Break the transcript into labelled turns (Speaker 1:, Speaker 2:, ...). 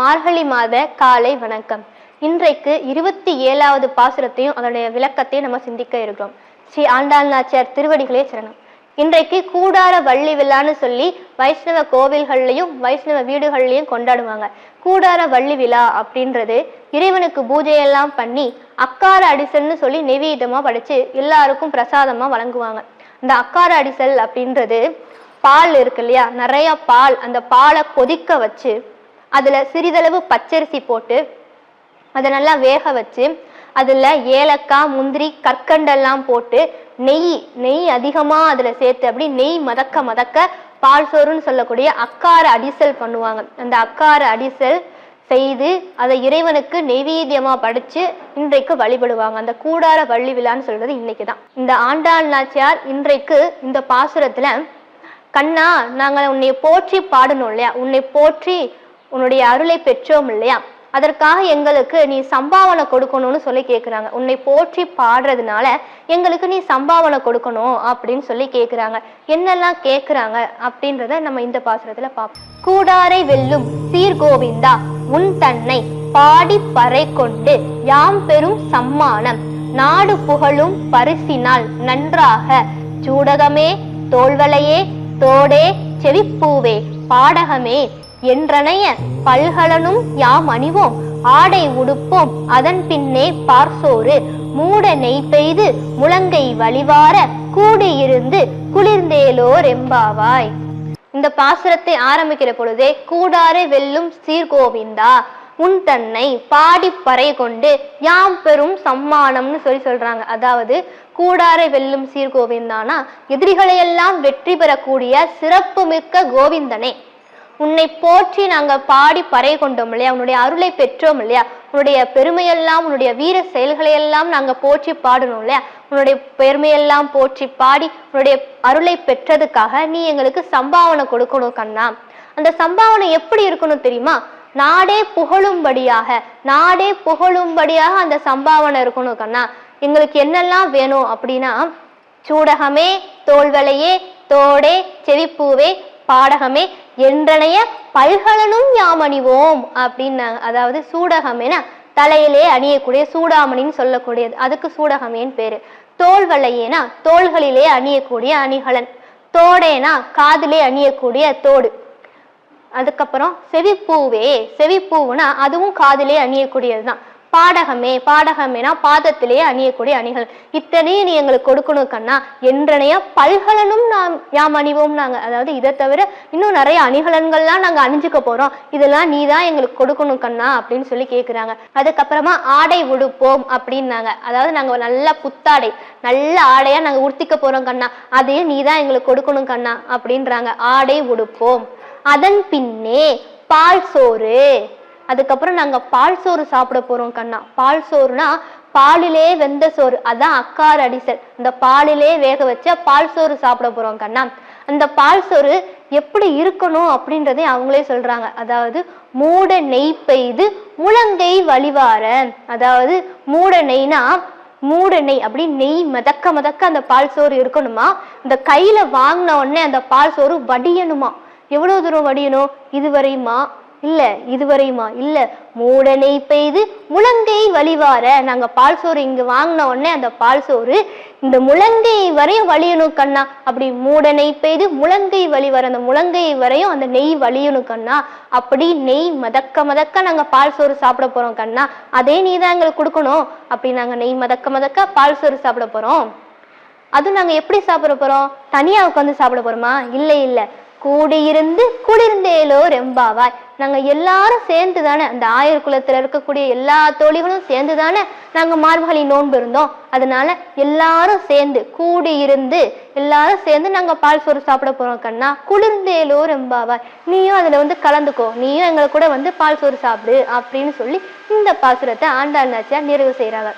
Speaker 1: மார்கழி மாத காலை வணக்கம். இன்றைக்கு 27வது பாசுரத்தையும் அதனுடைய விளக்கத்தையும் நம்ம சிந்திக்க இருக்கிறோம். ஸ்ரீ ஆண்டாள் நாச்சியார் திருவடிகளே சரணம். இன்றைக்கு கூடார வள்ளி விழான்னு சொல்லி வைஷ்ணவ கோவில்கள்லையும் வைஷ்ணவ வீடுகள்லையும் கொண்டாடுவாங்க. கூடார வள்ளி விழா அப்படின்றது இறைவனுக்கு பூஜையெல்லாம் பண்ணி அக்கார அடிசல்னு சொல்லி நெவேத்தியமா படைச்சு எல்லாருக்கும் பிரசாதமா வழங்குவாங்க. இந்த அக்கார அடிசல் அப்படின்றது பால் இருக்கு இல்லையா, நிறைய பால், அந்த பாலை கொதிக்க வச்சு அதுல சிறிதளவு பச்சரிசி போட்டு அதை நல்லா வேக வச்சு அதுல ஏலக்காய், முந்திரி, கற்கண்டெல்லாம் போட்டு நெய் அதிகமா அதுல சேர்த்து அப்படி நெய் மதக்க மதக்க பால் சோறுன்னு சொல்லக்கூடிய அக்கார அடிசல் பண்ணுவாங்க. அந்த அக்கார அடிசல் செய்து அதை இறைவனுக்கு நெய்வேத்தியமா படைச்சு இன்றைக்கு வழிபடுவாங்க. அந்த கூடார வள்ளி விழான்னு சொல்றது இன்னைக்குதான். இந்த ஆண்டாள் நாச்சியார் இன்றைக்கு இந்த பாசுரத்துல, கண்ணா நாங்கள் உன்னை போற்றி பாடணும் இல்லையா, உன்னை போற்றி உன்னுடைய அருளை பெற்றோம் இல்லையா, அதற்காக எங்களுக்கு நீ சம்பாவனை கொடுக்கணும்னு சொல்லி கேட்குறாங்க. உன்னை போற்றி பாடுறதுனால எங்களுக்கு நீ சம்பாவனை கொடுக்கணும் அப்படின்னு சொல்லி கேட்குறாங்க. என்னெல்லாம் கேட்குறாங்க அப்படின்றத நம்ம இந்த பாசுரத்துல பார்ப்போம். கூடாரை வெல்லும் சீர்கோவிந்தா உன் தன்னை பாடி பறை கொண்டு யாம் பெரும் சம்மானம் நாடு புகழும் பரிசினால் நன்றாக சூடகமே தோள்வளையே தோடே செவிப்பூவே பாடகமே என்றனைய பல்கலனும் யாம் அணிவோம் ஆடை உடுப்போம் அதன் பின்னே பார்சோறு மூட நெய் பெய்து முழங்கை வழிவார கூடியிருந்து குளிர்ந்தேலோர் எம்பாவாய். இந்த பாசுரத்தை ஆரம்பிக்கிற பொழுதே கூடாரை வெல்லும் சீர்கோவிந்தா உன் தன்னை பாடி பறை கொண்டு யாம் பெரும் சம்மானம்னு சொல்றாங்க. அதாவது கூடாரை வெல்லும் சீர்கோவிந்தானா எதிரிகளையெல்லாம் வெற்றி பெறக்கூடிய சிறப்பு மிக்க கோவிந்தனே, உன்னை போற்றி நாங்க பாடி பறை கொண்டோம் இல்லையா, உன்னுடைய அருளை பெற்றோம் இல்லையா, உன்னுடைய பெருமையெல்லாம் உன்னுடைய வீர செயல்களையெல்லாம் நாங்க போற்றி பாடணும் இல்லையா, உன்னுடைய பெருமையெல்லாம் போற்றி பாடி உன்னுடைய அருளை பெற்றதுக்காக நீ எங்களுக்கு சம்பாவனை கொடுக்கணும் கண்ணா. அந்த சம்பாவனை எப்படி இருக்கணும் தெரியுமா, நாடே புகழும்படியாக அந்த சம்பாவனை இருக்கணும் கண்ணா. எங்களுக்கு என்னெல்லாம் வேணும் அப்படின்னா, சூடகமே தோள்வளையே தோடே செவிப்பூவே பாடகமே என்றனைய பல்கலனும் யாம் அணிவோம் அப்படின்னாங்க. அதாவது சூடகமேனா தலையிலே அணியக்கூடிய சூடாமணின்னு சொல்லக்கூடியது, அதுக்கு சூடகமேன்னு பேரு. தோள்வளையேனா தோள்களிலே அணியக்கூடிய அணிகலன், தோடேனா காதிலே அணியக்கூடிய தோடு. அதுக்கப்புறம் செவிப்பூவுனா அதுவும் காதிலே அணியக்கூடியதுதான். பாடகமேனா பாதத்திலேயே அணியக்கூடிய அணிகள். இத்தனையும் நீ எங்களுக்கு கொடுக்கணும் கண்ணா. என்றனைய பல்கலனும் யாம் அணிவோம் நாங்க. அதாவது இதை தவிர இன்னும் நிறைய அணிகலன்கள்லாம் நாங்க அணிஞ்சுக்க போறோம், இதெல்லாம் நீ தான் எங்களுக்கு கொடுக்கணும் கண்ணா அப்படின்னு சொல்லி கேட்குறாங்க. அதுக்கப்புறமா ஆடை உடுப்போம் அப்படின்னாங்க. அதாவது நாங்க நல்ல புத்தாடை, நல்ல ஆடையா நாங்க உடுத்திக்க போறோம் கண்ணா, அதையும் நீ தான் எங்களுக்கு கொடுக்கணும் கண்ணா அப்படின்றாங்க. ஆடை உடுப்போம் அதன் பின்னே பால் சோறு, அதுக்கப்புறம் நாங்க பால் சோறு சாப்பிட போறோம் கண்ணா. பால் சோறுனா பாலிலே வெந்த சோறு, அதான் அக்கார அடிசல். இந்த பாலிலே வேக வச்ச பால் சோறு சாப்பிட போறோம் கண்ணா. அந்த பால் சோறு எப்படி இருக்கணும் அப்படின்றதே அவங்களே சொல்றாங்க. அதாவது மூட நெய் பெய்து முழங்கை வழிவார, அதாவது மூட நெய் அப்படி நெய் மதக்க மதக்க அந்த பால் சோறு இருக்கணுமா. இந்த கையில வாங்கின உடனே அந்த பால் சோறு வடியணுமா. எவ்வளவு தூரம் வடியணும், இதுவரையுமா இல்ல மூட நெய் பெய்து முழங்கை வழிவார. நாங்க பால் சோறு இங்க வாங்கின உடனே அந்த பால் சோறு இந்த முழங்கை வரையும் வலியணும் கண்ணா. அப்படி மூட நெய் பெய்து முழங்கை வழிவார, அந்த முழங்கை வரையும் அந்த நெய் வலியணும் கண்ணா. அப்படி நெய் மதக்க மதக்க நாங்க பால் சோறு சாப்பிட போறோம் கண்ணா, அதே நீ தான் எங்களுக்கு கொடுக்கணும். அப்படி நாங்க நெய் மதக்க மதக்க பால் சோறு சாப்பிட போறோம். அதுவும் நாங்க எப்படி சாப்பிட போறோம், தனியா உட்காந்து சாப்பிட போறோமா, இல்ல கூடியிருந்து குளிர்ந்தேலோர் எம்பாவாய். நாங்க எல்லாரும் சேர்ந்து தானே, அந்த ஆயர் குலத்துல இருக்கக்கூடிய எல்லா தோழிகளும் சேர்ந்து தானே நாங்க மார்கழி நோன்பு இருந்தோம். அதனால எல்லாரும் சேர்ந்து கூடியிருந்து எல்லாரும் சேர்ந்து நாங்க பால் சோறு சாப்பிட போறோம் கண்ணா. குளிர்ந்தேலோர் எம்பாவாய், நீயும் அதுல கலந்துக்கோ, நீயும் எங்களை கூட பால் சோறு சாப்பிடு அப்படின்னு சொல்லி இந்த பாசுரத்தை ஆண்டாள் நாச்சியார் நிறைவு செய்யறாங்க.